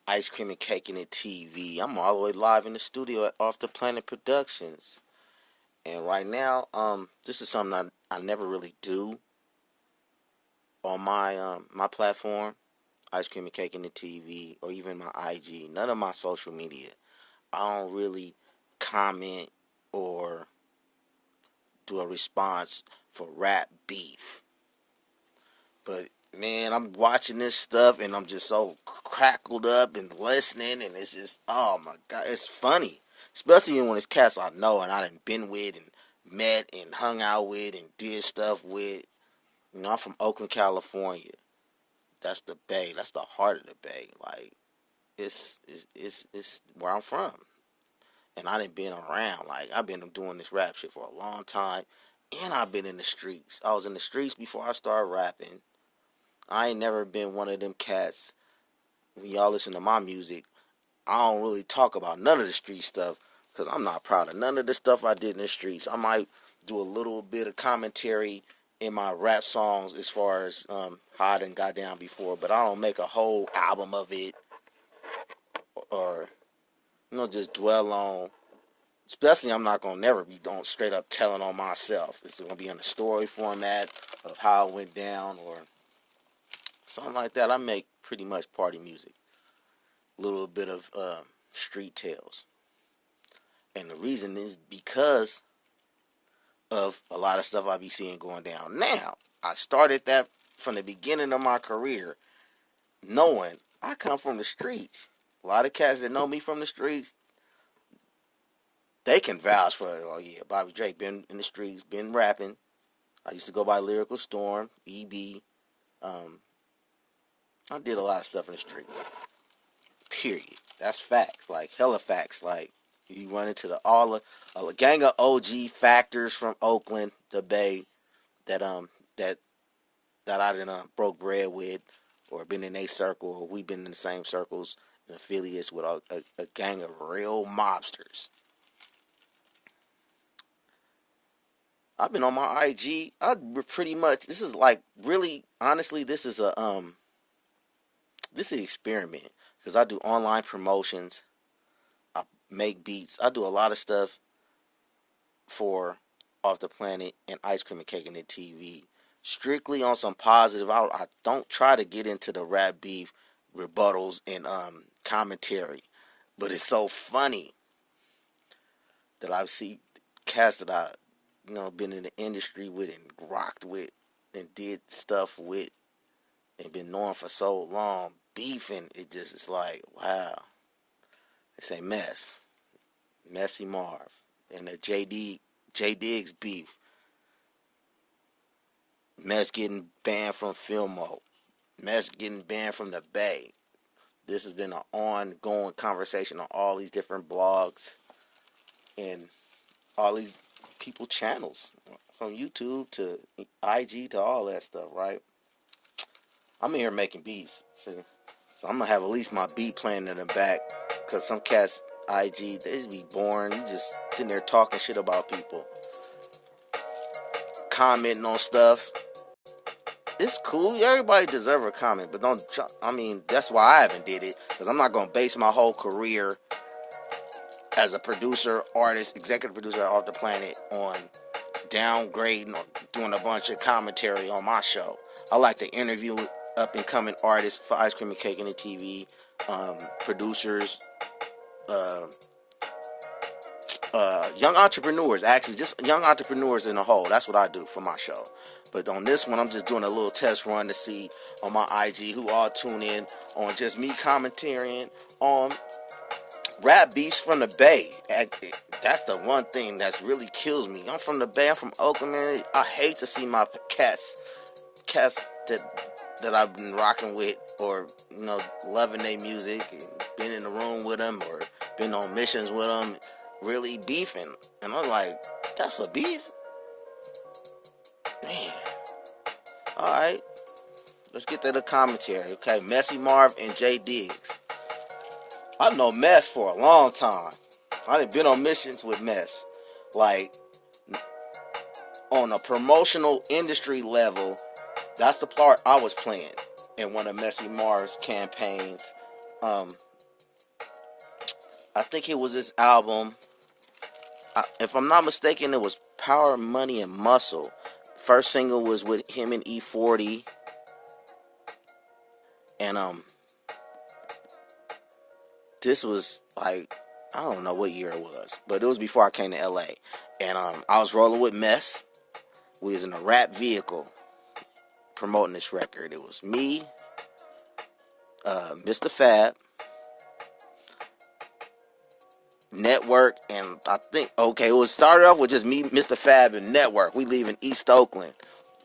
Icecream&Cakenit TV. I'm all the way live in the studio at Off the Planet Productions. And right now, this is something I never really do on my platform, Icecream&Cakenit TV, or even my IG. None of my social media. I don't really comment or do a response for rap beef. But man, I'm watching this stuff and I'm just so crackled up and listening, and it's just, oh my god, it's funny, especially when it's cats I know and I done been with and met and hung out with and did stuff with. I'm from Oakland, California. That's the Bay. That's the heart of the Bay. Like it's where I'm from, and I done been around. Like I've been doing this rap shit for a long time, and I've been in the streets. I was in the streets before I started rapping. I ain't never been one of them cats. When y'all listen to my music, I don't really talk about none of the street stuff because I'm not proud of none of the stuff I did in the streets. I might do a little bit of commentary in my rap songs as far as how I done got down before, but I don't make a whole album of it or just dwell on. Especially, I'm not gonna never be don't straight up telling on myself. It's gonna be in the story format of how it went down or something like that. I make pretty much party music, a little bit of street tales, and the reason is because of a lot of stuff I be seeing going down. Now, I started that from the beginning of my career, knowing I come from the streets. A lot of cats that know me from the streets, they can vouch for, oh yeah, Bobby Drake been in the streets, been rapping. I used to go by Lyrical Storm, EB. Um, I did a lot of stuff in the streets. Period. That's facts. Like hella facts. Like you run into a gang of OG factors from Oakland, the Bay, that that I done broke bread with, or been in a circle, or we've been in the same circles and affiliates with a gang of real mobsters. I've been on my IG. I pretty much, this is like really honestly, this is an experiment because I do online promotions. I make beats. I do a lot of stuff for Off the Planet and Icecream&Cakenit TV. Strictly on some positive. I don't try to get into the rap beef rebuttals and commentary, but it's so funny that I see cats that I been in the industry with and rocked with and did stuff with and been knowing for so long beefing. It's like, wow, it's a mess. Messy Marv and the J Diggs beef. Mess getting banned from Filmo. Mess getting banned from the Bay. This has been an ongoing conversation on all these different blogs and all these people channels, from YouTube to IG to all that stuff, right? I'm in here making beats, see? So I'm gonna have at least my beat playing in the back, cause some cats IG, they just be boring. You just sitting there talking shit about people, commenting on stuff. It's cool. Everybody deserves a comment, but don't. I mean, that's why I haven't did it, because I'm not gonna base my whole career as a producer, artist, executive producer Off the Planet on downgrading or doing a bunch of commentary on my show. I like to interview up and coming artists for Icecream&Cakenit TV, producers, uh, young entrepreneurs, actually, just young entrepreneurs in a whole. That's what I do for my show. But on this one, I'm just doing a little test run to see on my IG who all tune in on just me commentating on rap beefs from the Bay. That's the one thing that really kills me. I'm from the Bay. I'm from Oakland, man. I hate to see my cats that I've been rocking with, or loving their music and been in the room with them, or been on missions with them, really beefing. And I'm like, that's a beef, man. All right, let's get to the commentary. Okay, Messy Marv and J Diggs. I know Mess for a long time. I done been on missions with Mess, like on a promotional industry level. That's the part I was playing in one of Messy Marv's campaigns, I think it was this album. If I'm not mistaken, it was Power, Money, and Muscle. First single was with him and E40, and this was like, I don't know what year it was, but it was before I came to LA, and I was rolling with Mess. We was in a rap vehicle promoting this record. It was me, Mr. Fab, Network, and I think, okay, it was started off with just me, Mr. Fab, and Network. We leaving East Oakland.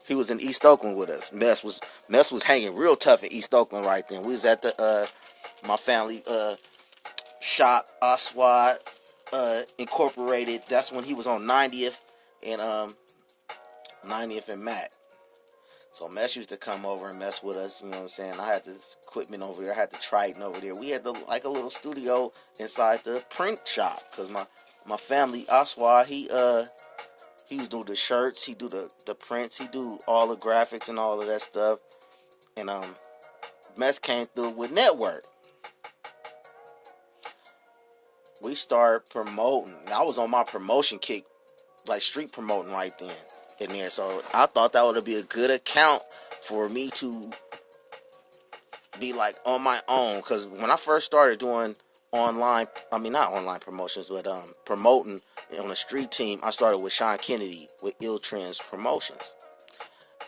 He was in East Oakland with us. Mess was hanging real tough in East Oakland right then. We was at the my family shop, Oswald Incorporated. That's when he was on 90th and 90th and Mac. So Mess used to come over and mess with us, you know what I'm saying? I had this equipment over there, I had the Triton over there. We had like a little studio inside the print shop, cause my family, Oswald, he was do the shirts, he do the prints, he do all the graphics and all of that stuff. And Mess came through with Network. We started promoting. I was on my promotion kick, like street promoting right then in there. So I thought that would be a good account for me to be like on my own. Because when I first started doing not online promotions, but promoting on a street team, I started with Sean Kennedy with Ill Trends Promotions.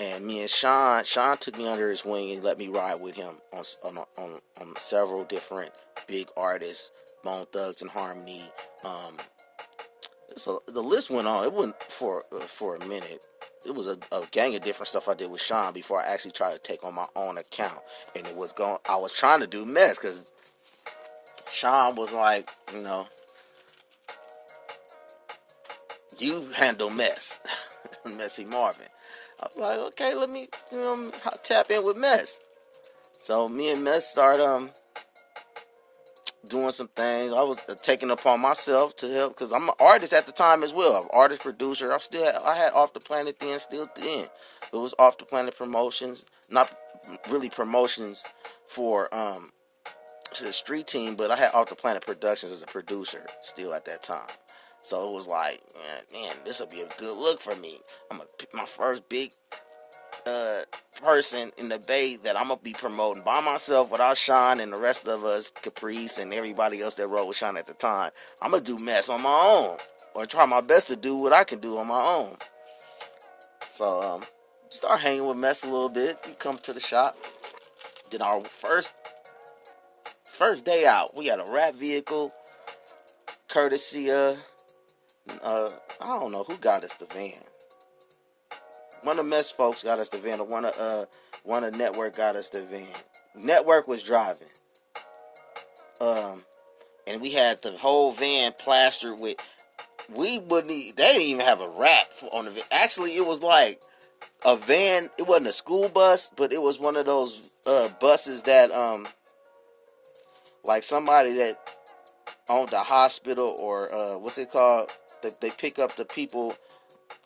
And me and Sean took me under his wing and let me ride with him on several different big artists, Bone Thugs and Harmony. So the list went on. It went for a minute. It was a gang of different stuff I did with Sean before I actually tried to take on my own account. And I was trying to do Mess because Sean was like, you handle Mess, Messy Marvin. I was like, okay, let me tap in with Mess. So me and Mess started doing some things. I was taking upon myself to help because I'm an artist at the time as well. I'm an artist, producer. I had Off the Planet then, still then. It was Off the Planet Promotions, not really promotions for to the street team, but I had Off the Planet Productions as a producer still at that time. So it was like, man, this will be a good look for me. I'm gonna pick my first big person in the Bay that I'm gonna be promoting by myself without Sean and the rest of us, Caprice and everybody else that rode with Sean at the time. I'm gonna do Mess on my own, or try my best to do what I can do on my own. So start hanging with Mess a little bit. He come to the shop. Then our first day out, we had a rap vehicle, courtesy I don't know who got us the van. One of the Mess folks got us the van, or one of Network got us the van. Network was driving. And we had the whole van plastered with. They didn't even have a wrap on the van. Actually, it was like a van. It wasn't a school bus, but it was one of those buses that like somebody that owned a hospital or what's it called? They pick up the people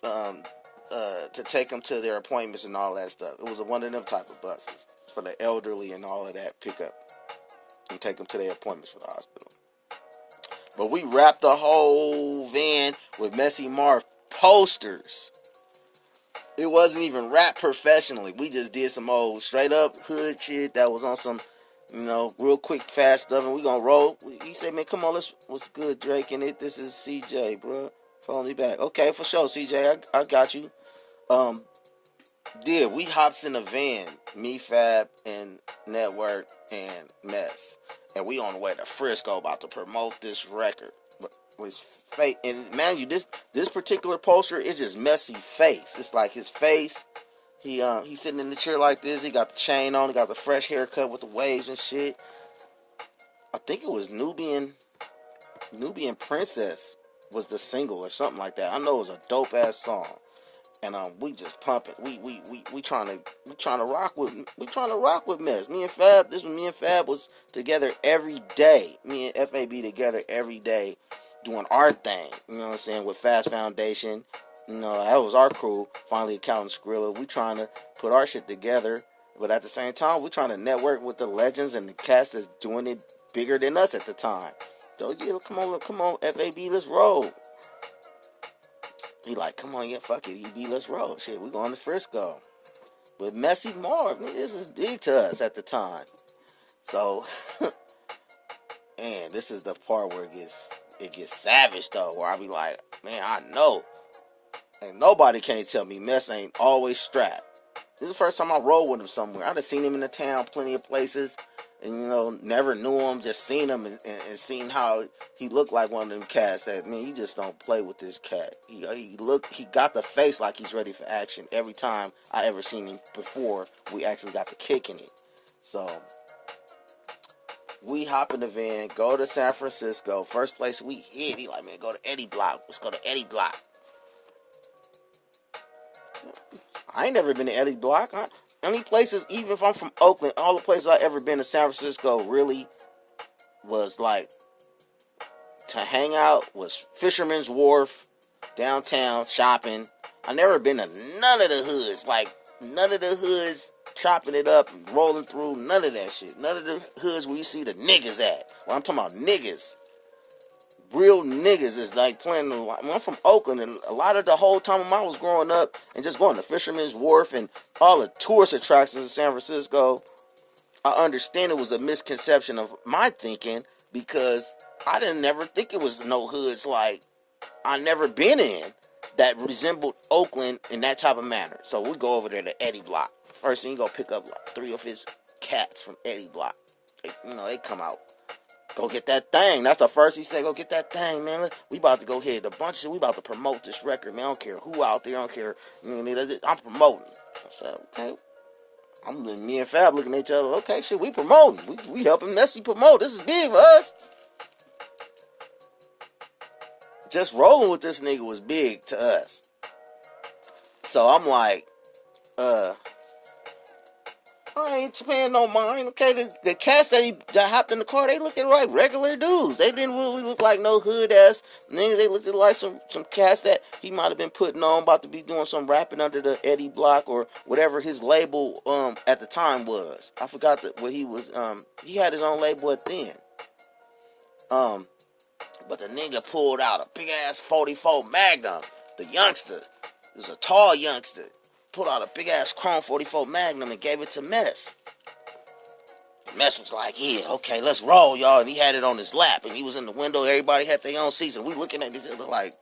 to take them to their appointments and all that stuff. It was one of them type of buses for the elderly and all of that. Pick up and take them to their appointments for the hospital. But we wrapped the whole van with Messy Marv posters. It wasn't even wrapped professionally. We just did some old straight up hood shit that was on some, real quick, fast stuff. And we gonna roll. He said, man, come on, what's good, Drakenit? This is CJ, bro. Phone me back. Okay, for sure, CJ. I got you. We hops in a van, me, Fab, and Network, and Mess. And we on the way to Frisco about to promote this record. Was fake, and man, this particular poster is just Messy face. It's like his face. He's sitting in the chair like this. He got the chain on. He got the fresh haircut with the waves and shit. I think it was Nubian Princess was the single or something like that. I know it was a dope ass song. And we just pumping. We trying to rock with Mess. Me and Fab was together every day. Me and FAB together every day, doing our thing. You know what I'm saying? With Fast Foundation, that was our crew. Finally, Accountant Skrilla. We trying to put our shit together, but at the same time, we trying to network with the legends and the cast that's doing it bigger than us at the time. So yeah, come on, FAB, let's roll. He like, come on, yeah, fuck it, EB, let's roll. Shit, we going to Frisco. With Messy Marv, nigga, this is big to us at the time. So, and this is the part where it gets savage though, where I be like, man, I know. And nobody can't tell me Mess ain't always strapped. This is the first time I rolled with him somewhere. I'd have seen him in the town plenty of places. And, you know, never knew him, just seen him and seen how he looked like one of them cats that, man, you just don't play with this cat. He got the face like he's ready for action every time I ever seen him before we actually got to kicking it. So, we hop in the van, go to San Francisco. First place we hit, he like, man, go to Eddie Block. Let's go to Eddie Block. I ain't never been to Eddie Block. Any places, even if I'm from Oakland, all the places I ever been to San Francisco really was like to hang out was Fisherman's Wharf, downtown, shopping. I never been to none of the hoods, like none of the hoods chopping it up and rolling through, none of that shit. None of the hoods where you see the niggas at. Well, I'm talking about niggas. Real niggas is like playing. I'm from Oakland, and a lot of the whole time when I was growing up and just going to Fisherman's Wharf and all the tourist attractions in San Francisco, I understand it was a misconception of my thinking because I didn't never think it was no hoods like I never been in that resembled Oakland in that type of manner. So we go over there to Eddie Block. First thing, you go pick up like 3 of his cats from Eddie Block. They come out. Go get that thing. That's the first he said. Go get that thing, man. We about to go hit a bunch of. We about to promote this record, man. I don't care who out there. I don't care. I'm promoting. I said, okay. Me and Fab looking at each other. Okay, shit, we promoting. We helping Messi promote. This is big for us. Just rolling with this nigga was big to us. So I'm like, I ain't paying no mind. Okay, the cats that hopped in the car, they looked like regular dudes. They didn't really look like no hood ass niggas. They looked like some cats that he might have been putting on, about to be doing some rapping under the Eddie Block or whatever his label at the time was. I forgot what he was. He had his own label at then. But the nigga pulled out a big ass 44 Magnum. The youngster, it was a tall youngster. Pulled out a big ass chrome 44 Magnum and gave it to Mess. Mess was like, yeah, okay, let's roll, y'all. And he had it on his lap. And he was in the window. Everybody had their own seats. And we looking at each other like,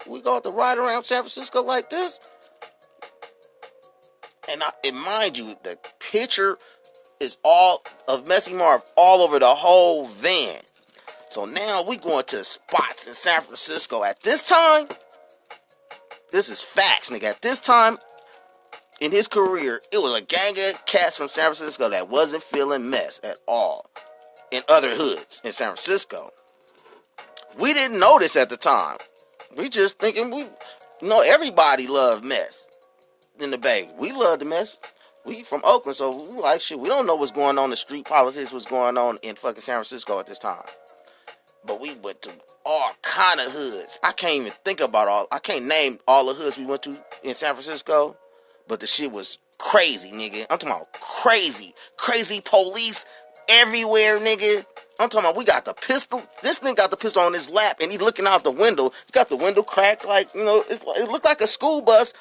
we going to ride around San Francisco like this? And mind you, the picture is all of Messy Marv all over the whole van. So now we going to spots in San Francisco. At this time, this is facts, nigga. At this time, in his career, it was a gang of cats from San Francisco that wasn't feeling Mess at all in other hoods in San Francisco. We didn't know this at the time. We just thinking everybody loved Mess in the Bay. We loved the Mess. We from Oakland, so we like shit. We don't know what's going on in street politics, what's going on in fucking San Francisco at this time. But we went to all kind of hoods. I can't name all the hoods we went to in San Francisco. But the shit was crazy, nigga. I'm talking about crazy. Crazy police everywhere, nigga. I'm talking about we got the pistol. This nigga got the pistol on his lap and he looking out the window. He got the window cracked like, it looked like a school bus.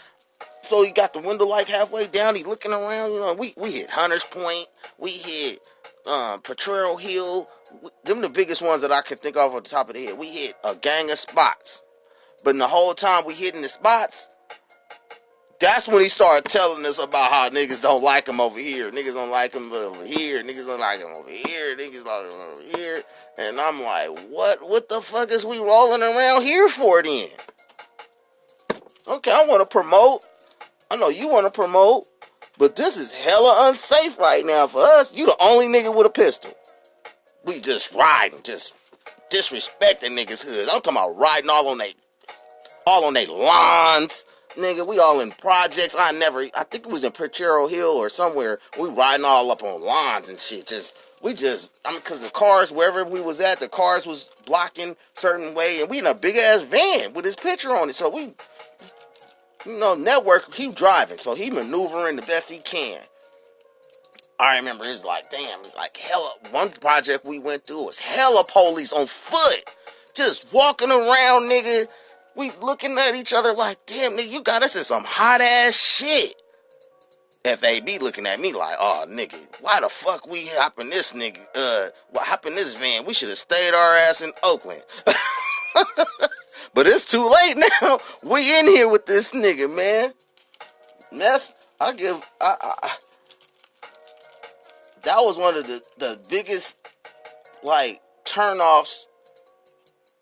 So he got the window like halfway down. He looking around, we hit Hunters Point. We hit Potrero Hill. Them the biggest ones that I can think of off the top of the head. We hit a gang of spots. But in the whole time we hitting the spots, that's when he started telling us about how niggas don't like him over here. Niggas don't like him over here. Niggas don't like him over here. Niggas like him over here. And I'm like, what the fuck is we rolling around here for then? Okay, I want to promote. I know you want to promote. But this is hella unsafe right now for us. You the only nigga with a pistol. We just riding, just disrespecting niggas' hoods. I'm talking about riding all on they lawns. Nigga, we all in projects. I think it was in Potrero Hill or somewhere. We riding all up on lawns and shit. Cause the cars, wherever we was at, the cars was blocking certain way. And we in a big ass van with his picture on it. So we, network, he driving. So he maneuvering the best he can. I remember it's like, damn, it's like hella. One project we went through was hella police on foot, just walking around, nigga. We looking at each other like, damn, nigga, you got us in some hot ass shit. FAB looking at me like, oh, nigga, why the fuck we hopping this nigga? What hopping this van? We should have stayed our ass in Oakland. But it's too late now. We in here with this nigga, man. That's that was one of the biggest like turnoffs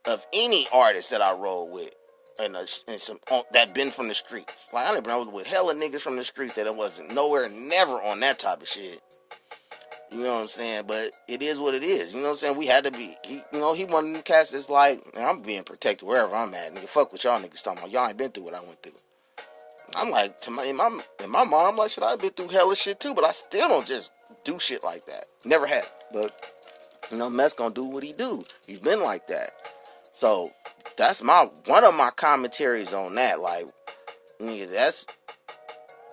of any artist that I rolled with, and some that been from the streets. Like I was with hella niggas from the streets that it wasn't nowhere, never on that type of shit. You know what I'm saying? But it is what it is. You know what I'm saying? We had to be. He one of them cats that's like, man, I'm being protected wherever I'm at. Nigga, fuck what y'all niggas talking about. Y'all ain't been through what I went through. I'm like, in my mom, I'm like, shit, I've been through hella shit too, but I still don't just do shit like that. Never have. But, Mess gonna do what he do. He's been like that. So, that's one of my commentaries on that. Like, nigga,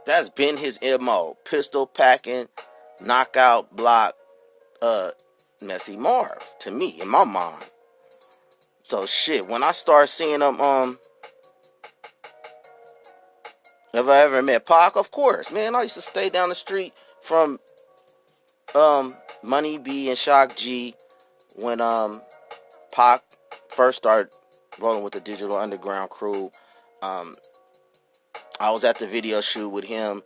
that's been his MO. Pistol packing, knockout, block, Messy Marv. To me, in my mind. So, shit, when I start seeing him, have I ever met Pac? Of course, man. I used to stay down the street from Money B and Shock G when Pac first started rolling with the Digital Underground crew. I was at the video shoot with him.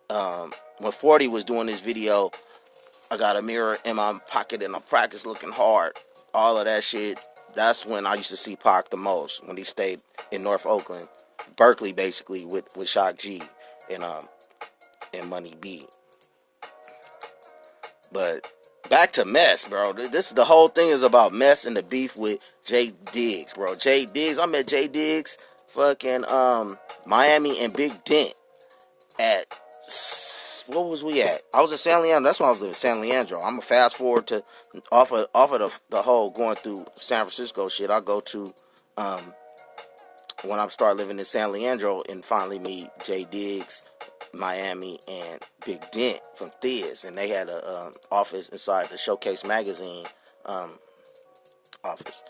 When 40 was doing this video, I got a mirror in my pocket and I practiced looking hard. All of that shit. That's when I used to see Pac the most, when he stayed in North Oakland. Berkeley, basically, with Shock G and Money B. But back to Mess, bro. The whole thing is about Mess and the beef with Jay Diggs, bro. Jay Diggs, I met Jay Diggs, fucking Miami and Big Dent at, what was we at? I was in San Leandro. That's when I was living in San Leandro. I'm gonna fast forward to off of the whole going through San Francisco shit. I go to when I start living in San Leandro and finally meet Jay Diggs, Miami, and Big Dent from Thiz, and they had a office inside the Showcase magazine office.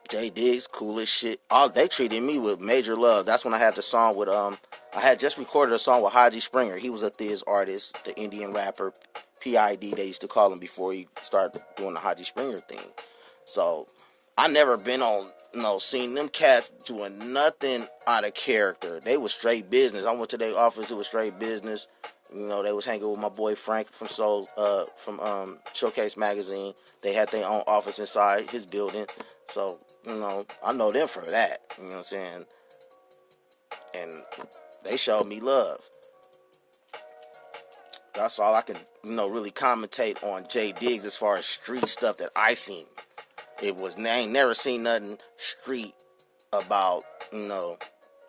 Jay Diggs, cool as shit. They treated me with major love. That's when I had the song with I had just recorded a song with Haji Springer. He was a Thiz artist, the Indian rapper, PID they used to call him before he started doing the Haji Springer thing. So I never been on, seen them cats doing nothing out of character. They was straight business. I went to their office, it was straight business. They was hanging with my boy Frank from Showcase magazine. They had their own office inside his building. So, I know them for that. You know what I'm saying? And they showed me love. That's all I can, really commentate on Jay Diggs as far as street stuff that I seen. I ain't never seen nothing street about,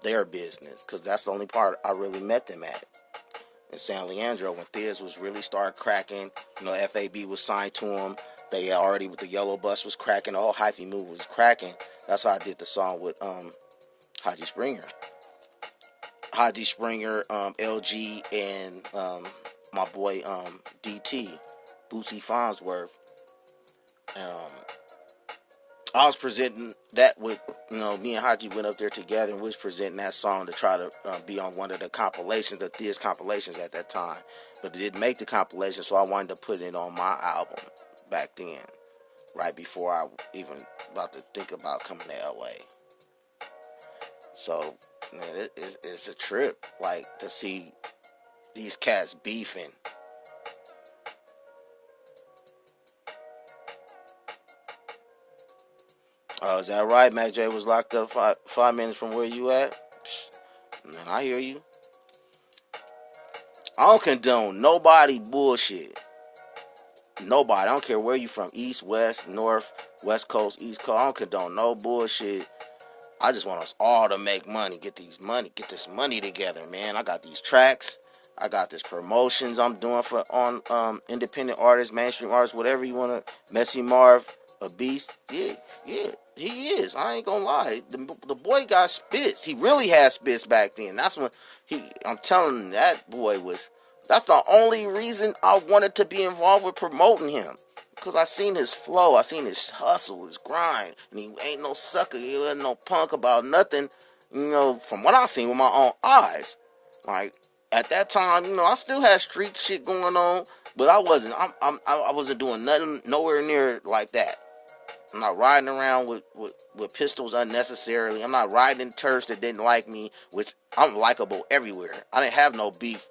their business. Because that's the only part I really met them at. In San Leandro, when Thiz was really started cracking, FAB was signed to him. They already, with the Yellow Bus was cracking. The whole hyphy move was cracking. That's how I did the song with Haji Springer. Haji Springer, LG, and my boy DT, Bootsy Farnsworth. I was presenting that with, me and Haji went up there together and was presenting that song to try to be on one of the compilations, the Thiz compilations at that time. But it didn't make the compilation, so I wanted to put it on my album back then, right before I even about to think about coming to LA. So, man, it's a trip, like, to see these cats beefing. Oh, is that right? Mac J was locked up 5 minutes from where you at? Man, I hear you. I don't condone nobody bullshit. Nobody. I don't care where you from. East, west, north, west coast, east coast. I don't condone no bullshit. I just want us all to make money. Get this money together, man. I got these tracks. I got this promotions I'm doing on independent artists, mainstream artists, whatever you want to. Messy Marv, a beast. Yeah, he is. I ain't gonna lie. The boy got spits. He really had spits back then. That's when I'm telling you, that boy was That's the only reason I wanted to be involved with promoting him. Because I seen his flow, I seen his hustle, his grind, and he ain't no sucker, he wasn't no punk about nothing, from what I seen with my own eyes. Like, at that time, I still had street shit going on, but I wasn't doing nothing, nowhere near like that. I'm not riding around with pistols unnecessarily. I'm not riding in turfs that didn't like me, which I'm likable everywhere. I didn't have no beef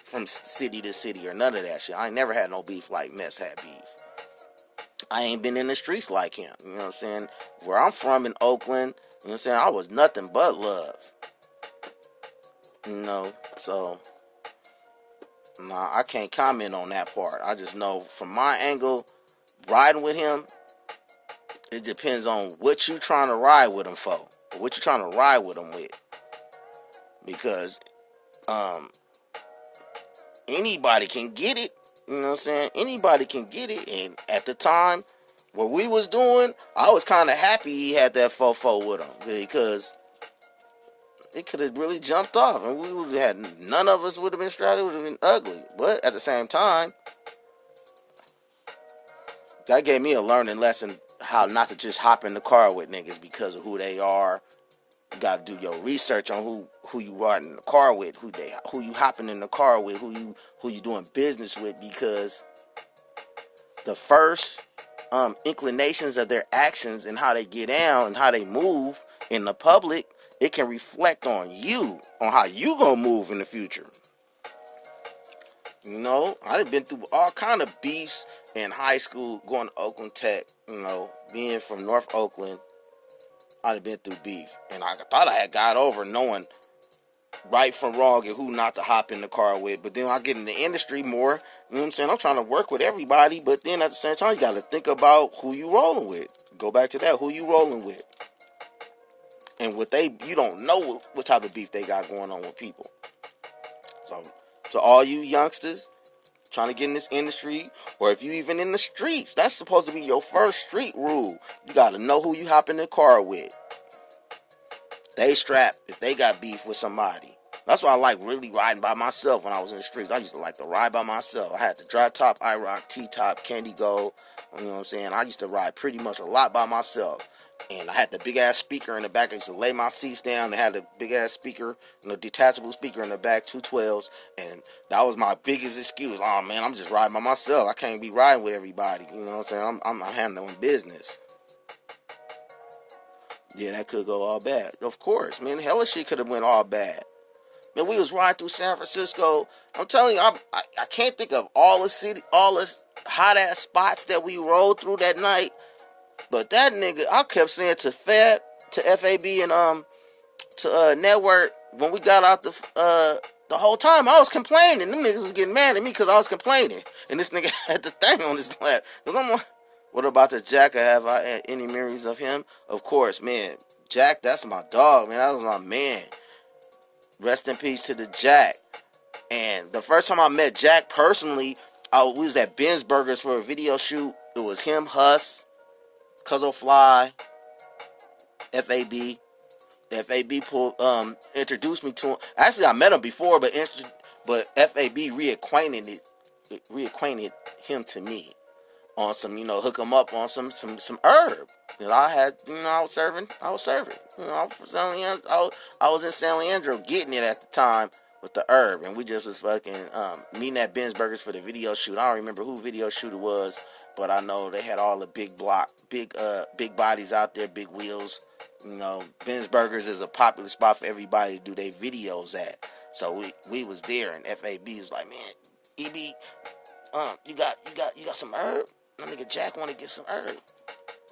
from city to city or none of that shit. I ain't never had no beef like Mess had beef. I ain't been in the streets like him. You know what I'm saying? Where I'm from in Oakland, you know what I'm saying? I was nothing but love. So nah, I can't comment on that part. I just know from my angle, riding with him, it depends on what you trying to ride with him for, or what you trying to ride with him with. Because anybody can get it. You know what I'm saying? Anybody can get it. And at the time, what we was doing, I was kind of happy he had that fofo with him, because it could have really jumped off, and we would have had, none of us would have been strapped. It would have been ugly. But at the same time, that gave me a learning lesson how not to just hop in the car with niggas because of who they are. You got to do your research on who you riding in the car with, who you hopping in the car with, who you doing business with, because the first inclinations of their actions and how they get down and how they move in the public, it can reflect on you, on how you gonna move in the future. I've been through all kind of beefs in high school, going to Oakland Tech. Being from North Oakland, I'd have been through beef, and I thought I had got over knowing right from wrong and who not to hop in the car with. But then I get in the industry more, you know what I'm saying? I'm trying to work with everybody, but then at the same time, you got to think about who you rolling with. Go back to that, who you rolling with. And you don't know what type of beef they got going on with people. So, to all you youngsters trying to get in this industry, or if you even in the streets, that's supposed to be your first street rule. You got to know who you hop in the car with. They strapped if they got beef with somebody. That's why I like really riding by myself when I was in the streets. I used to like to ride by myself. I had the drop top, IROC, T-top, Candy Gold. You know what I'm saying? I used to ride pretty much a lot by myself. And I had the big ass speaker in the back. I used to lay my seats down. They had the big ass speaker, detachable speaker in the back, 212s. And that was my biggest excuse. Oh man, I'm just riding by myself. I can't be riding with everybody. You know what I'm saying? I'm handling business. Yeah, that could go all bad. Of course, man. Hella shit could have went all bad. Man, we was riding through San Francisco. I'm telling you, I can't think of all the hot ass spots that we rode through that night. But that nigga, I kept saying to FAB, and to Network, when we got out the whole time I was complaining. Them niggas was getting mad at me because I was complaining, and this nigga had the thing on his lap. Cause I'm like, what about the Jack? Have I had any memories of him? Of course, man. Jack, that's my dog, man. That was my man. Rest in peace to the Jack. And the first time I met Jack personally, we was at Ben's Burgers for a video shoot. It was him, Huss, Cuzzo Fly, FAB. Introduced me to him. Actually, I met him before, but FAB reacquainted him to me on some, hook him up on some herb. I was serving. I was in San Leandro getting it at the time with the herb, and we just was fucking meeting at Ben's Burgers for the video shoot. I don't remember who video shoot it was, but I know they had all the big bodies out there, big wheels. Ben's Burgers is a popular spot for everybody to do their videos at. So we was there, and FAB was like, man, EB, you got some herb? My nigga Jack want to get some herb.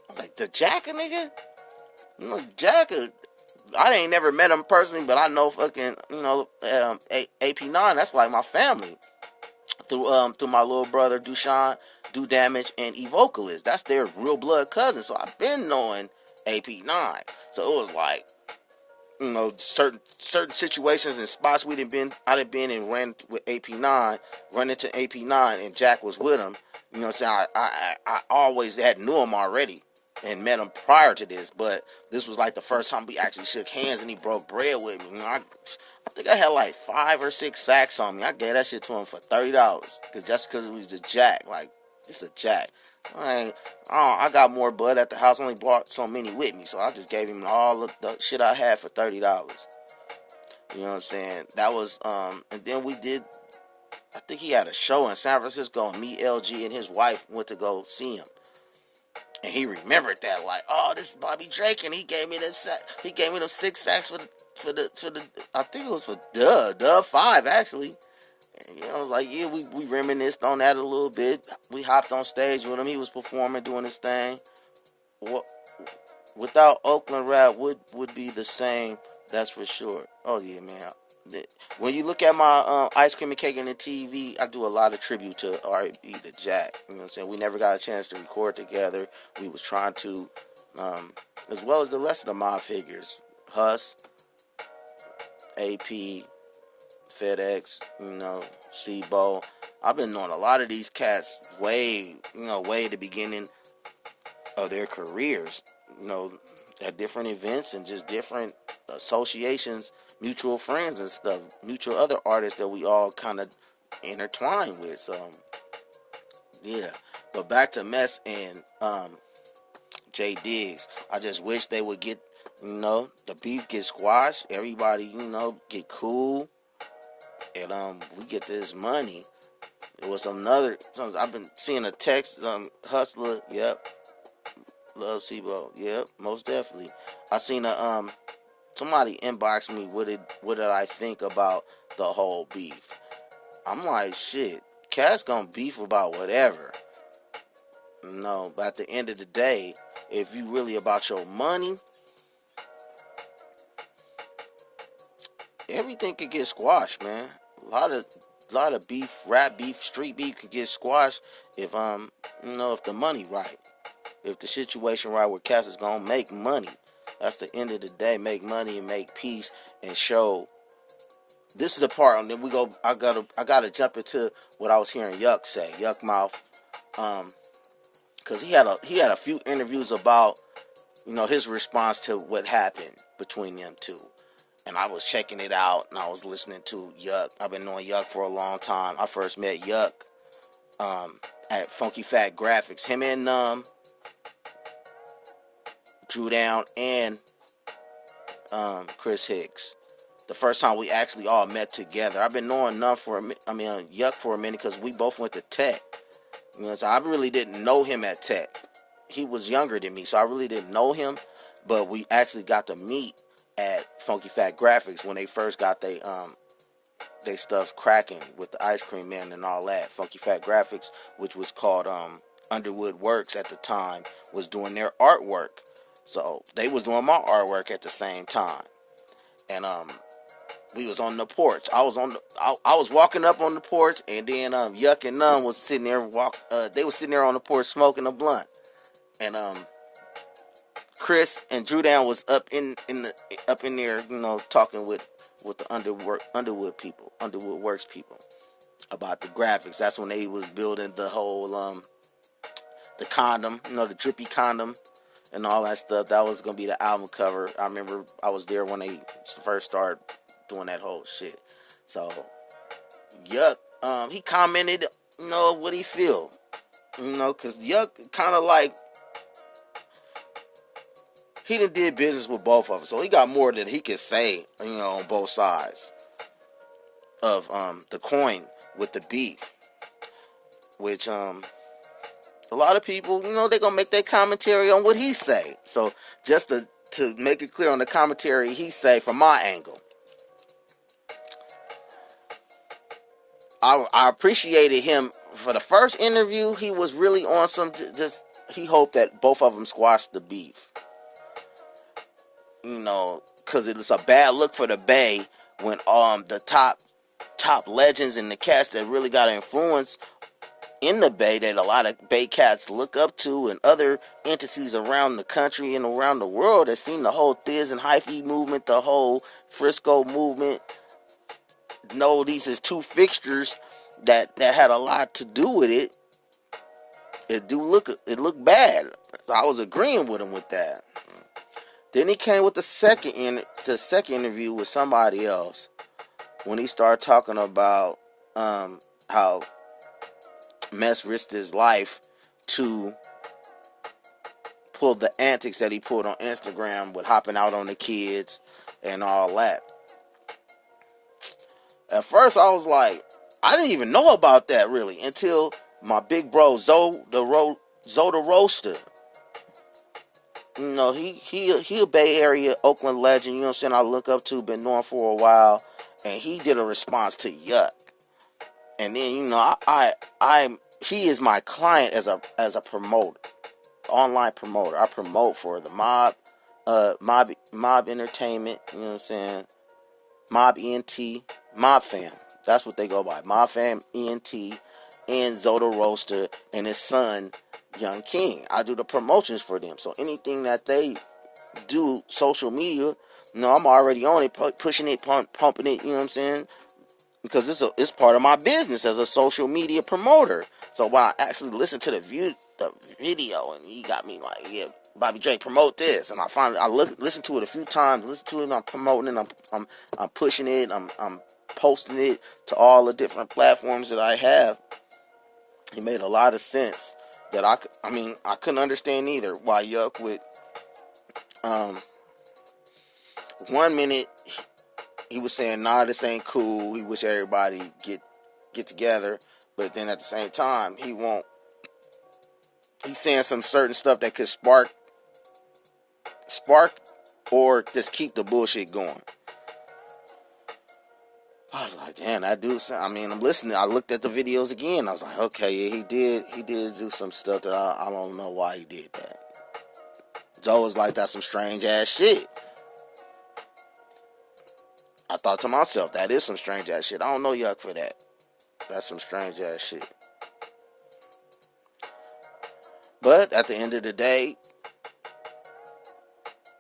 I'm like, the Jack, a nigga? Jack, I ain't never met him personally, but I know fucking, AP9, that's like my family. Through my little brother, Dushan, Do Damage, and Evocalist. That's their real blood cousin. So I've been knowing AP9. So it was like, certain situations and spots I'd have been and ran with AP9, run into AP9, and Jack was with him. You know what I'm saying? I always knew him already. and met him prior to this, but this was like the first time we actually shook hands and he broke bread with me. I think I had like 5 or 6 sacks on me. I gave that shit to him for $30, because it was the jack. Like, it's a jack. I got more bud at the house. I only brought so many with me, so I just gave him all of the shit I had for $30. You know what I'm saying? That was and then we did. I think he had a show in San Francisco, and me, LG, and his wife went to go see him. And he remembered that, like, oh, this is Bobby Drake, and he gave me them. He gave me them 6 sacks for the. I think it was for Dub 5 actually. And, I was like, yeah, we reminisced on that a little bit. We hopped on stage with him. He was performing, doing his thing. What without Oakland rap would be the same. That's for sure. Oh yeah, man. When you look at my Icecream&Cakenit TV, I do a lot of tribute to R.B. the Jack. You know what I'm saying? We never got a chance to record together. We was trying to, as well as the rest of the mob figures, Huss, AP, FedEx, Sebo. I've been knowing a lot of these cats way at the beginning of their careers. At different events and just different associations, mutual friends and stuff, mutual other artists that we all kind of intertwine with. So yeah, but back to Mess and J Diggs. I just wish they would get, the beef get squashed. Everybody, get cool, and we get this money. It was I've been seeing a text. Hustler, yep. Love Sebo, yep, most definitely. I seen somebody inboxed me what did I think about the whole beef. I'm like, shit, cats gonna beef about whatever. No, but at the end of the day, if you really about your money, everything could get squashed, man. A lot of beef, rap beef, street beef could get squashed if the money right. If the situation right where cats is gonna make money. That's the end of the day. Make money and make peace and show. This is the part, and then we go. I gotta jump into what I was hearing Yuck say, Yuck Mouth, because he had a few interviews about his response to what happened between them two, and I was checking it out and I was listening to Yuck. I've been knowing Yuck for a long time. I first met Yuck at Funky Fat Graphics. Him and Drew Down and Chris Hicks. The first time we actually all met together. I've been knowing Yuck for a minute because we both went to Tech. So I really didn't know him at Tech. He was younger than me, so I really didn't know him. But we actually got to meet at Funky Fat Graphics when they first got they stuff cracking with the Ice Cream Man and all that. Funky Fat Graphics, which was called Underwood Works at the time, was doing their artwork. So they was doing my artwork at the same time. And we was on the porch. I was walking up on the porch, and then Yuck and Num was sitting there they was sitting there on the porch smoking a blunt. And Chris and Drew Down was up in there, talking with the Underwood Works people about the graphics. That's when they was building the whole the condom, the drippy condom and all that stuff. That was gonna be the album cover. I remember I was there when they first started doing that whole shit. So Yuck, he commented, what he feel, cause Yuck kind of like he done did business with both of them, so he got more that he could say, on both sides of the coin with the beef, which a lot of people, they're gonna make their commentary on what he say. So just to make it clear on the commentary he say from my angle, I appreciated him for the first interview. He was really on some he hoped that both of them squashed the beef, because it's a bad look for the Bay when the top legends and the cats that really got influence in the Bay that a lot of Bay cats look up to, and other entities around the country and around the world that seen the whole Thiz and Hyphy movement, the whole Frisco movement. These is two fixtures that had a lot to do with it. it looked bad. So I was agreeing with him with that. Then he came with the second interview with somebody else when he started talking about how Mess risked his life to pull the antics that he pulled on Instagram with hopping out on the kids and all that. At first, I was like, I didn't even know about that really until my big bro Zoe the Roaster. You know, he a Bay Area Oakland legend. You know what I'm saying? I look up to, been knowing for a while, and he did a response to Yuck. And then you know, I he is my client as a promoter, online promoter. I promote for the Mob Entertainment. You know what I'm saying? Mob ENT, Mob Fam. That's what they go by. Mob Fam ENT and Zoda Roaster and his son, Young King. I do the promotions for them. So anything that they do, social media, you know, I'm already on it, pushing it, pumping it, you know what I'm saying? Because it's part of my business as a social media promoter. So when I actually listen to the video, and he got me like, yeah, Bobby Drake, promote this, and I listen to it a few times, listen to it, and I'm promoting it, I'm pushing it, I'm posting it to all the different platforms that I have. It made a lot of sense that I couldn't understand either why Yuck would 1 minute he was saying, nah, this ain't cool. He wish everybody get together. But then at the same time, he's saying some certain stuff that could spark or just keep the bullshit going. I was like, damn, that dude. I'm listening. I looked at the videos again. I was like, okay, yeah, he did do some stuff that I don't know why he did that. Joe was like, that's some strange ass shit. I thought to myself, that is some strange ass shit. I don't know Yuck for that. That's some strange ass shit. But at the end of the day,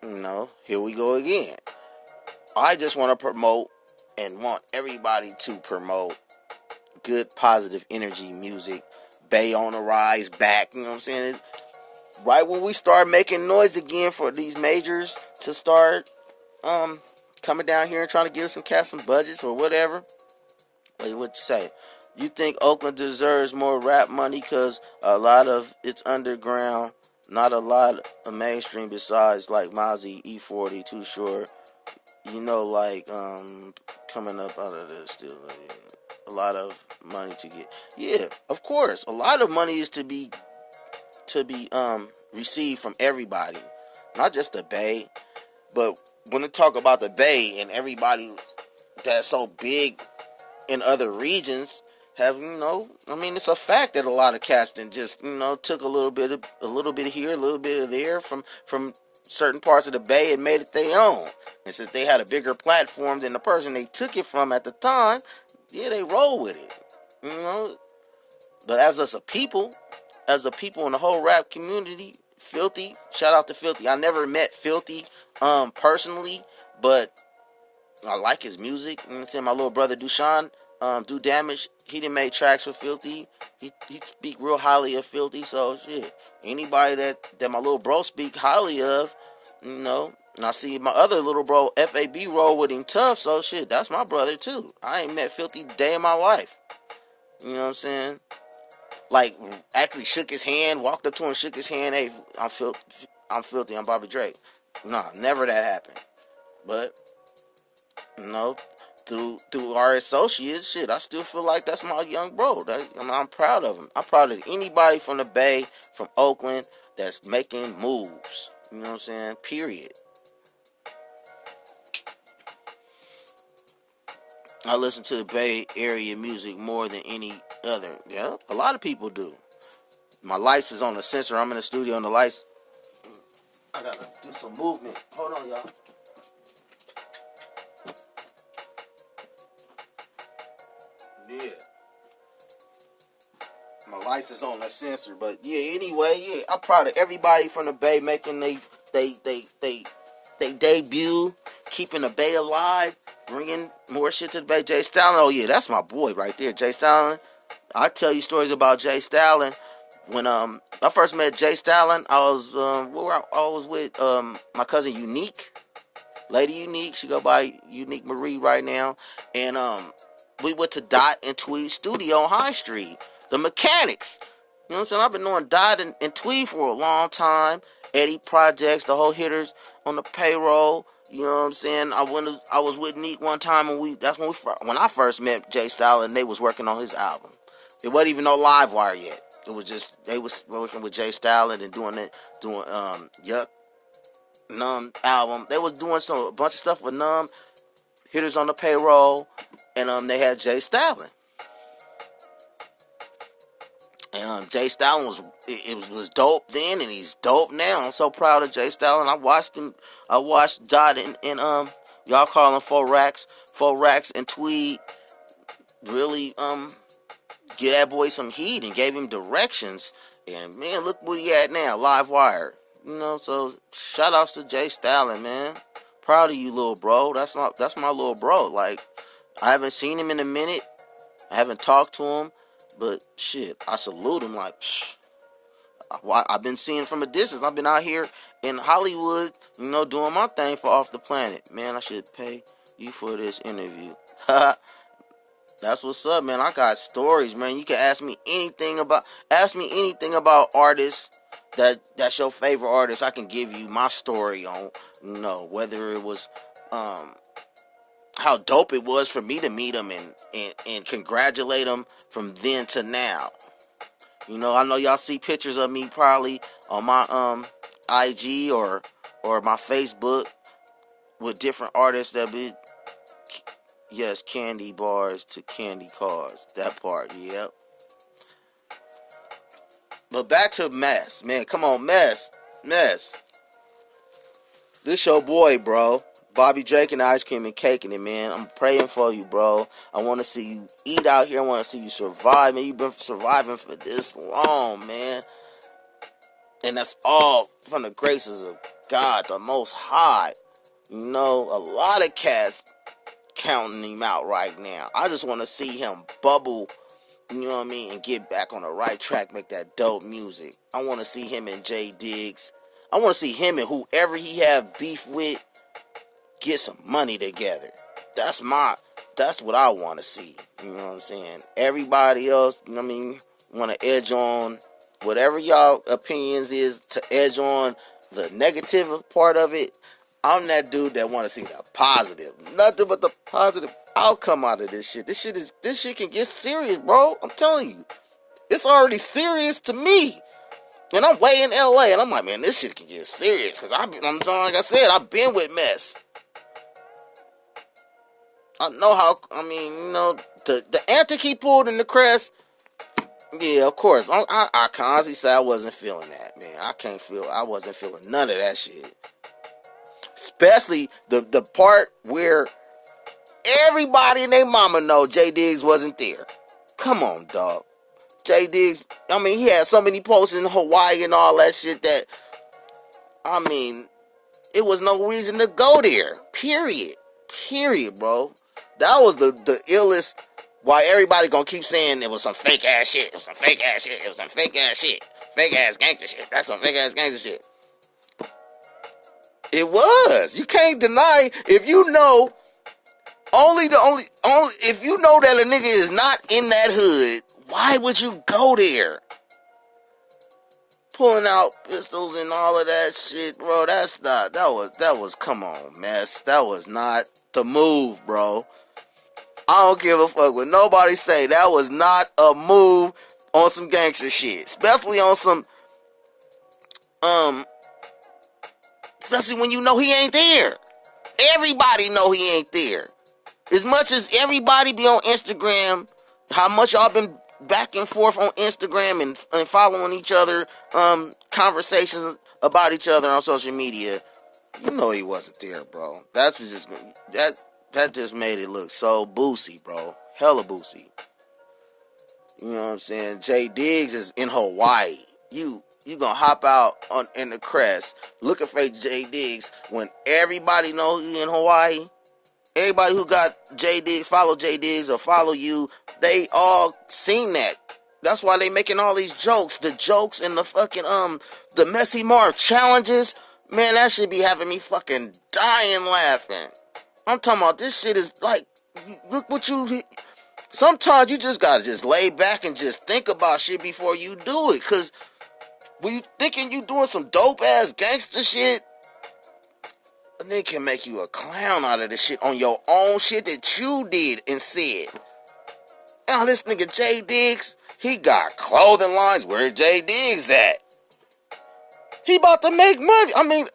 you know, here we go again. I just want to promote and want everybody to promote good, positive energy music. Bay on the rise back, you know what I'm saying? Right when we start making noise again for these majors to start coming down here and trying to give some cats some budgets or whatever. What you say? You think Oakland deserves more rap money because a lot of it's underground, not a lot of mainstream besides like Mozzie, E40, Too Short. You know, like coming up out of this still a lot of money to get. Yeah, of course, a lot of money is to be received from everybody, not just the Bay. But when they talk about the Bay and everybody that's so big in other regions have, you know, it's a fact that a lot of cats just, you know, took a little bit of here, a little bit of there from certain parts of the Bay and made it their own. And since they had a bigger platform than the person they took it from at the time, yeah, they roll with it, you know. But as a people in the whole rap community, Filthy, shout out to Filthy. I never met Filthy personally, but I like his music. You know what I'm saying? My little brother Dushan, Do Damage, he done made tracks with Filthy. He speak real highly of Filthy, so shit. Anybody that my little bro speak highly of, you know. And I see my other little bro, FAB, roll with him tough, so shit, that's my brother too. I ain't met Filthy day in my life. You know what I'm saying? Like, actually shook his hand, walked up to him, shook his hand, hey, I'm Filthy, I'm Bobby Drake. Nah, never that happened. But, you know, through our associates, shit, I still feel like that's my young bro. I'm proud of him. I'm proud of anybody from the Bay, from Oakland, that's making moves. You know what I'm saying? Period. I listen to the Bay Area music more than any other. Yeah, a lot of people do. My lights is on the sensor. I'm in the studio and the lights. I gotta do some movement. Hold on, y'all. Yeah. My lights is on the sensor, but yeah. Anyway, yeah. I'm proud of everybody from the Bay making they debut, keeping the Bay alive, bringing more shit to the Bay. Jay Stalin, oh yeah, that's my boy right there, Jay Stalin. I tell you stories about Jay Stalin. when I first met Jay Stalin, I was with my cousin Unique. Lady Unique, she go by Unique Marie right now, and we went to Dot and Tweed Studio on High Street, the Mechanics. You know what I'm saying? I've been knowing Dot and Tweed for a long time. Eddie Projects, the whole hitters on the payroll. You know what I'm saying? I was with Neek one time, and that's when I first met Jay Styles, and they was working on his album. It wasn't even no Live Wire yet. It was just they was working with Jay Styles and doing Yuck Numb album. They was doing a bunch of stuff with Numb, hitters on the payroll, and they had Jay Stalin. And Jay Stalin was dope then, and he's dope now. I'm so proud of Jay Stalin. I watched Dot and y'all call him Four Racks and Tweed really get that boy some heat and gave him directions. And man, look what he at now, Live Wire. You know, so shout outs to Jay Stalin, man. Proud of you, little bro. That's my little bro. Like, I haven't seen him in a minute. I haven't talked to him, but shit, I salute him. Like, I've been seeing from a distance. I've been out here in Hollywood, you know, doing my thing for Off the Planet. Man, I should pay you for this interview. That's what's up, man. I got stories, man. You can ask me anything about artists that's your favorite artist. I can give you my story on, you know, whether it was how dope it was for me to meet him and congratulate him from then to now. You know, I know y'all see pictures of me probably on my IG or my Facebook with different artists that be. Yes, candy bars to candy cars. That part, yep. But back to Mess. Man, come on, Mess. This your boy, bro. Bobby Drake and Icecream&Cakenit, man. I'm praying for you, bro. I want to see you eat out here. I want to see you survive, man. You've been surviving for this long, man. And that's all from the graces of God, the Most High. You know, a lot of cats counting him out right now. I just want to see him bubble, you know what I mean, and get back on the right track, make that dope music. I want to see him and Jay Diggs. I want to see him and whoever he have beef with get some money together. That's what I want to see. You know what I'm saying? Everybody else, you know what I mean, want to edge on whatever y'all opinions is to edge on the negative part of it. I'm that dude that want to see the positive. Nothing but the positive outcome out of this shit. This shit can get serious, bro. I'm telling you. It's already serious to me. And I'm way in LA, and I'm like, man, this shit can get serious. Because like I said, I've been with Mess. I know how, I mean, you know, the antic he pulled in the crest. Yeah, of course. I can honestly say I wasn't feeling that, man. I wasn't feeling none of that shit. Especially the part where everybody and their mama know Jay Diggs wasn't there. Come on, dog. Jay Diggs, I mean, he had so many posts in Hawaii and all that shit that, I mean, it was no reason to go there. Period, bro. That was the illest. Why everybody gonna keep saying it was some fake ass shit. It was some fake ass shit. It was some fake ass shit. Fake ass gangster shit. That's some fake ass gangster shit. It was. You can't deny if you know only if you know that a nigga is not in that hood, why would you go there? Pulling out pistols and all of that shit, bro. That was come on, Mess. That was not the move, bro. I don't give a fuck what nobody say. That was not a move on some gangster shit. Especially on some especially when you know he ain't there. Everybody know he ain't there. As much as everybody be on Instagram, how much y'all been back and forth on Instagram and following each other, conversations about each other on social media, you know he wasn't there, bro. That just made it look so boosie, bro. Hella boosie. You know what I'm saying? Jay Diggs is in Hawaii. You gonna hop out in the crest looking for Jay Diggs when everybody know he in Hawaii? Everybody who got Jay Diggs, follow Jay Diggs or follow you, they all seen that That's why they making all these jokes. The jokes and the fucking the Messy Marv challenges. Man, that should be having me fucking dying laughing. I'm talking about this shit is like, look what you. Sometimes you just gotta just lay back and just think about shit before you do it. Cause when you thinking you doing some dope ass gangster shit, a nigga can make you a clown out of this shit on your own shit that you did and said. Now this nigga J Diggs, he got clothing lines. Where J Diggs at? He about to make money. I mean,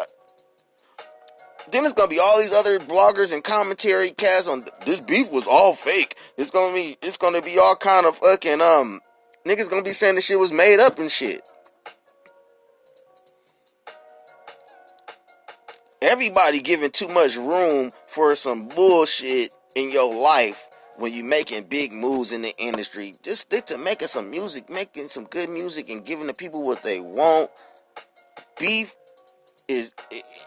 then it's gonna be all these other bloggers and commentary casts on this beef was all fake. It's gonna be all kind of fucking niggas gonna be saying this shit was made up and shit. Everybody giving too much room for some bullshit in your life when you making big moves in the industry. Just stick to making some music, making some good music and giving the people what they want. Beef is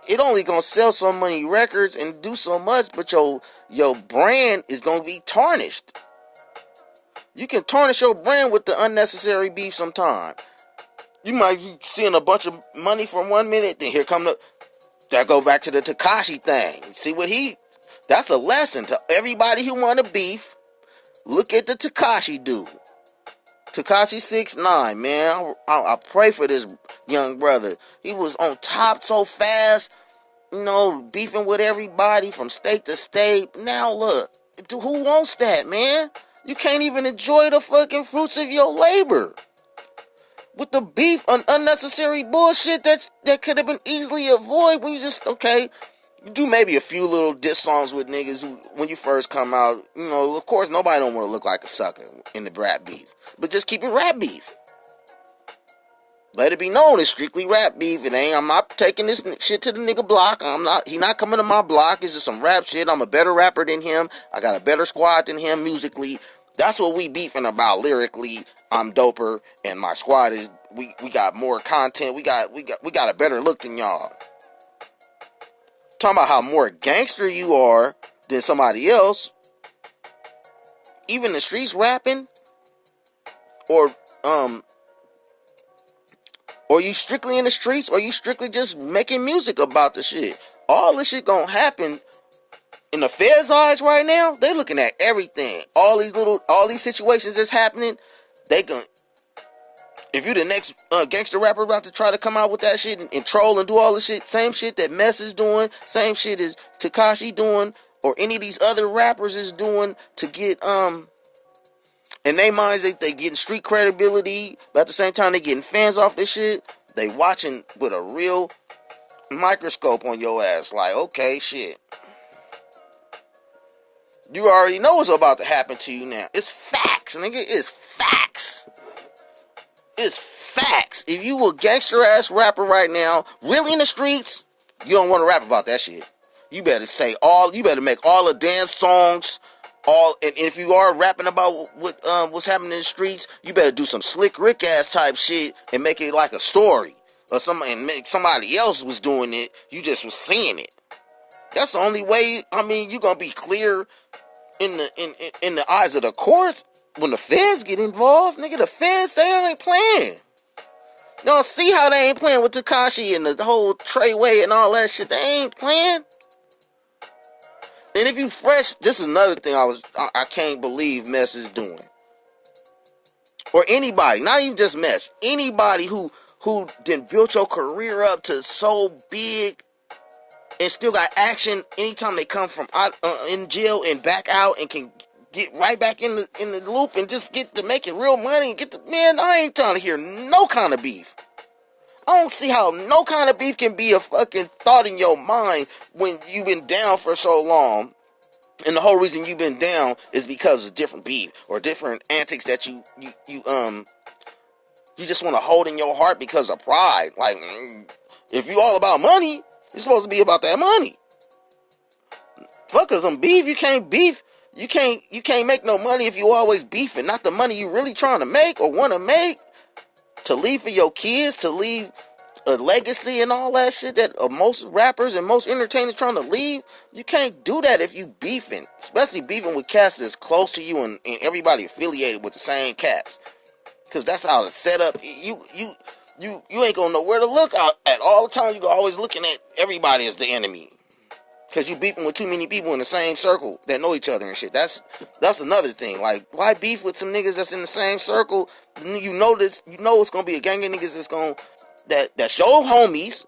it only gonna sell so many records and do so much, but your brand is gonna be tarnished. You can tarnish your brand with the unnecessary beef sometime. You might be seeing a bunch of money for 1 minute, then here come that go back to the Tekashi thing. See what that's a lesson to everybody who want to beef. Look at the Tekashi dude. Tekashi 6ix9ine, man. I pray for this young brother. He was on top so fast, beefing with everybody from state to state. Now look, who wants that, man? You can't even enjoy the fucking fruits of your labor. With the beef on unnecessary bullshit that could have been easily avoided when you just, okay, you do maybe a few little diss songs with niggas who, when you first come out, of course nobody don't want to look like a sucker in the rap beef. But just keep it rap beef. Let it be known it's strictly rap beef. I'm not taking this shit to the nigga block. He not coming to my block. It's just some rap shit. I'm a better rapper than him. I got a better squad than him musically. That's what we beefing about lyrically. I'm doper and my squad is we got more content. We got a better look than y'all. Talking about how more gangster you are than somebody else. Even the streets rapping or you strictly in the streets, or you strictly just making music about the shit. All this shit gonna happen in the Feds' eyes right now. They looking at everything. All these situations that's happening, they gonna. If you the next gangster rapper about to try to come out with that shit and troll and do all this shit, same shit that Mess is doing, same shit as Tekashi doing, or any of these other rappers is doing to get in their minds, they getting street credibility, but at the same time they getting fans off this shit. They watching with a real microscope on your ass, like, okay, shit. You already know what's about to happen to you now. It's facts, nigga. It's facts. It's facts. If you a gangster ass rapper right now, really in the streets, you don't want to rap about that shit. You better make all the dance songs. And if you are rapping about what's happening in the streets, you better do some Slick Rick ass type shit and make it like a story, or and make somebody else was doing it. You just was seeing it. That's the only way. I mean, you gonna be clear in the eyes of the courts when the feds get involved. Nigga, the feds, they ain't playing. Y'all see how they ain't playing with Tekashi and the whole Treyway and all that shit. They ain't playing. And if you fresh, this is another thing I can't believe Mess is doing. Or anybody, not even just Mess, anybody who then built your career up to so big and still got action anytime they come from out in jail and back out and can get right back in the loop and just get to making real money and man, I ain't trying to hear no kind of beef. I don't see how no kind of beef can be a fucking thought in your mind when you've been down for so long. And the whole reason you've been down is because of different beef or different antics that you just want to hold in your heart because of pride. Like, if you all about money, you're supposed to be about that money. Fuck some beef. You can't beef. You can't make no money if you always beefing. Not the money you really trying to make or want to make. To leave for your kids, to leave a legacy and all that shit that most rappers and most entertainers trying to leave. You can't do that if you beefing. Especially beefing with cats that's close to you and everybody affiliated with the same cats. Cause that's how it's set up. You ain't gonna know where to look out at all the time. You always looking at everybody as the enemy. Cause you beefing with too many people in the same circle that know each other and shit. That's another thing. Like, why beef with some niggas that's in the same circle? You know this. You know it's gonna be a gang of niggas that's gonna that show homies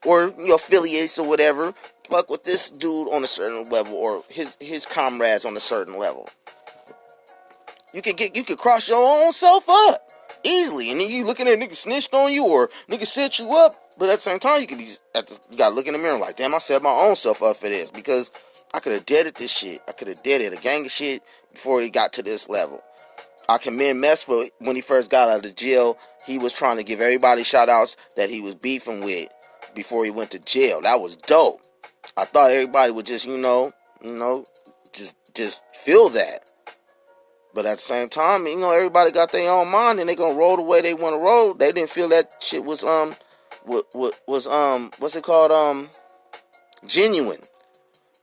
or affiliates or whatever. Fuck with this dude on a certain level or his comrades on a certain level. You could cross your own self up easily, and then you looking at niggas snitched on you or niggas set you up. But at the same time, you gotta look in the mirror like, damn, I set my own self up for this because I could have deaded this shit. I could have deaded a gang of shit before he got to this level. I commend Mess for when he first got out of jail. He was trying to give everybody shout outs that he was beefing with before he went to jail. That was dope. I thought everybody would just, just feel that. But at the same time, everybody got their own mind and they gonna roll the way they want to roll. They didn't feel that shit was what's it called, genuine.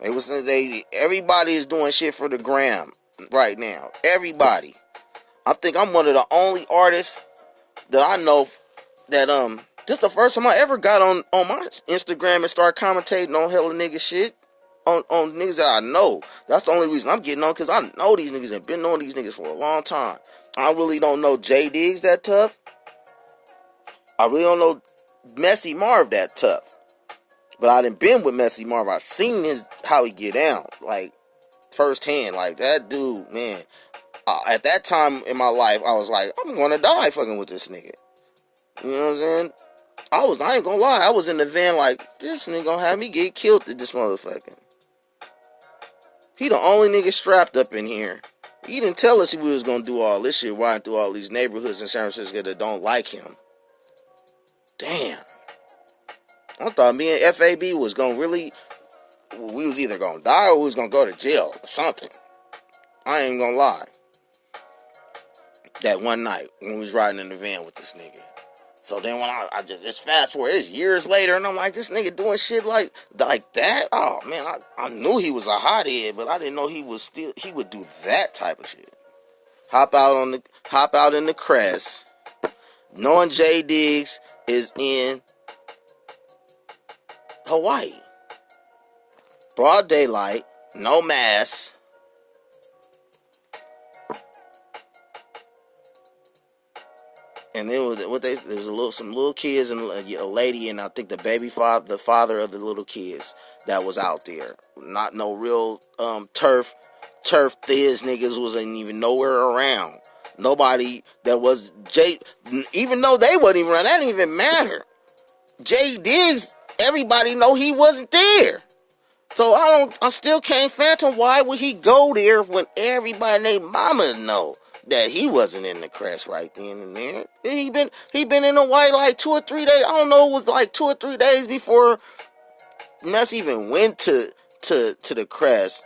Everybody is doing shit for the gram right now. Everybody. I think I'm one of the only artists that I know that this the first time I ever got on my Instagram and started commentating on hella nigga shit. On niggas that I know. That's the only reason I'm getting on, because I know these niggas and been knowing these niggas for a long time. I really don't know J Diggs that tough. I really don't know Messy Marv that tough. But I done been with Messy Marv. I seen how he get down, like, firsthand. Like, that dude, man. At that time in my life, I was like, I'm gonna die fucking with this nigga. You know what I'm saying? I ain't gonna lie, I was in the van like, this nigga gonna have me get killed to this motherfucker. He the only nigga strapped up in here. He didn't tell us we was gonna do all this shit, riding through all these neighborhoods in San Francisco that don't like him. Damn. I thought me and FAB was gonna we was either gonna die or we was gonna go to jail or something. I ain't gonna lie. That one night when we was riding in the van with this nigga. So then when I just fast forward, it's years later, and I'm like, this nigga doing shit like that? Oh man, I knew he was a hothead, but I didn't know he would do that type of shit. Hop out in the Crest, knowing J Diggs is in Hawaii. Broad daylight, no mask. And there was some little kids and a lady, and I think the father of the little kids that was out there. Not no real turf thiz niggas wasn't even nowhere around. Nobody that was even though they wasn't even around, that didn't even matter. J Diggs, everybody know he wasn't there. So I still can't fathom why would he go there when everybody and their mama know that he wasn't in the Crest right then and there. He been in Hawaii like 2 or 3 days. I don't know, it was like 2 or 3 days before Mess even went to the Crest.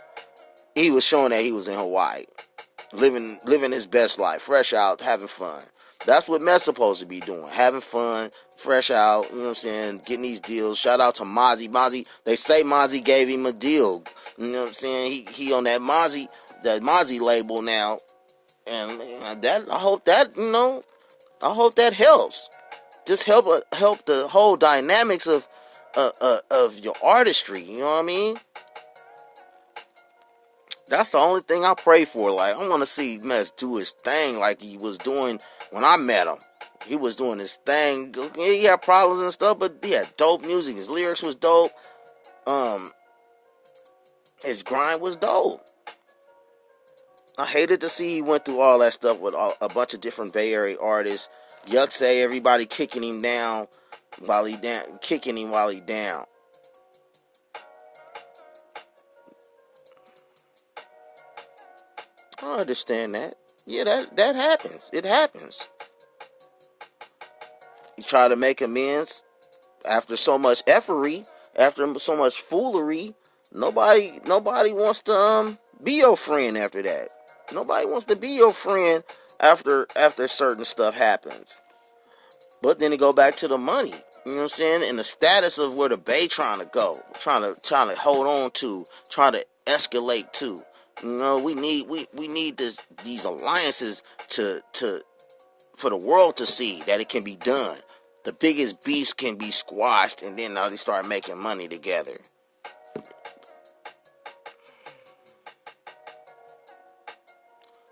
He was showing that he was in Hawaii, living his best life, fresh out, having fun. That's what Mess supposed to be doing, having fun, fresh out, you know what I'm saying, getting these deals. Shout out to Mozzie. They say Mozzie gave him a deal. You know what I'm saying? He on that Mozzie label now. And I hope that helps. Just help the whole dynamics of your artistry, you know what I mean? That's the only thing I pray for. Like, I want to see Mess do his thing like he was doing when I met him. He was doing his thing. Yeah, he had problems and stuff, but he had dope music. His lyrics was dope. His grind was dope. I hated to see he went through all that stuff with a bunch of different Bay Area artists. Yuck say everybody kicking him while he down. I understand that. Yeah, that happens. It happens. You try to make amends after so much effortry, after so much foolery. Nobody wants to be your friend after that. Nobody wants to be your friend after certain stuff happens. But then it go back to the money. You know what I'm saying? And the status of where the Bay trying to go, trying to hold on to, trying to escalate to. You know, we need these alliances to for the world to see that it can be done. The biggest beefs can be squashed, and then now they start making money together.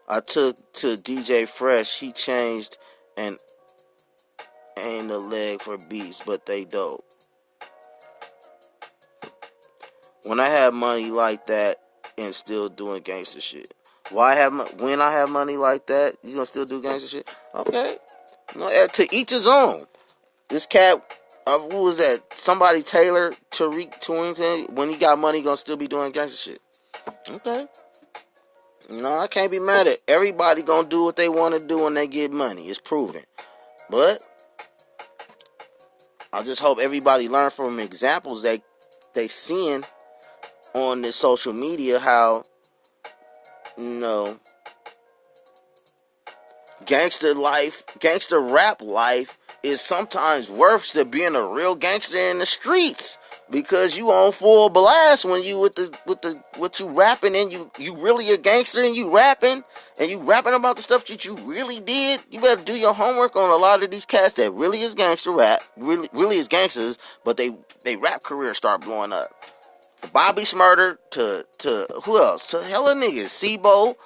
I took to DJ Fresh. He changed and ain't a leg for beats, but they dope. When I have money like that and still doing gangster shit. When I have money like that, you gonna still do gangster shit? Okay. To each his own. This cat, who was that? Somebody Taylor Tariq Twington. When he got money, he gonna still be doing gangster shit. Okay. No, I can't be mad at everybody. Gonna do what they want to do when they get money. It's proven. But I just hope everybody learn from examples that they seeing on this social media how, you know, gangster life, gangster rap life is sometimes worse than being a real gangster in the streets, because you on full blast when you with what you rapping, and you really a gangster and you rapping about the stuff that you really did. You better do your homework on a lot of these cats that really is gangster rap, really is gangsters, but they rap career start blowing up. From Bobby Smurder to who else? To hella niggas, Sibo.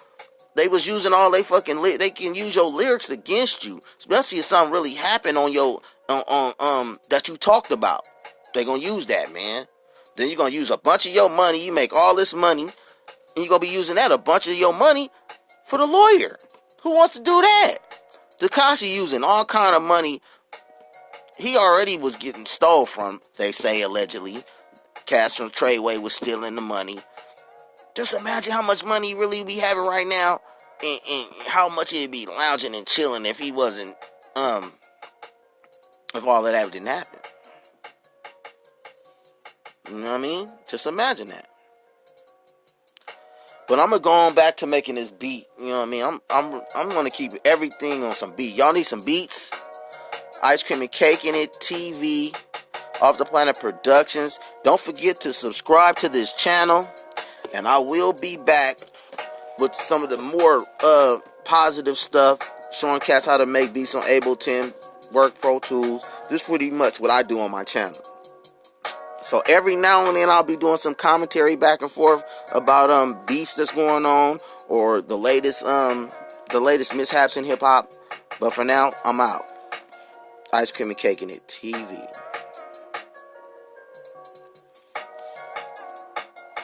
They was using all they fucking they can use your lyrics against you, especially if something really happened on your that you talked about. They gonna use that, man. Then you're gonna use a bunch of your money. You make all this money, and you're gonna be using that a bunch of your money for the lawyer. Who wants to do that? Tekashi using all kind of money. He already was getting stole from, they say allegedly. Cats from Treyway was stealing the money. Just imagine how much money he really be having right now, and how much he'd be lounging and chilling if he wasn't, if all of that didn't happen. You know what I mean? Just imagine that. But I'm gonna go on back to making this beat. You know what I mean? I'm gonna keep everything on some beat. Y'all need some beats? Icecream&Cakenit TV, Off the Planet Productions. Don't forget to subscribe to this channel, and I will be back with some of the more positive stuff, showing cats how to make beats on Ableton, work Pro Tools. This is pretty much what I do on my channel. So every now and then I'll be doing some commentary back and forth about beefs that's going on, or the latest mishaps in hip hop. But for now, I'm out. Icecream&Cakenit TV.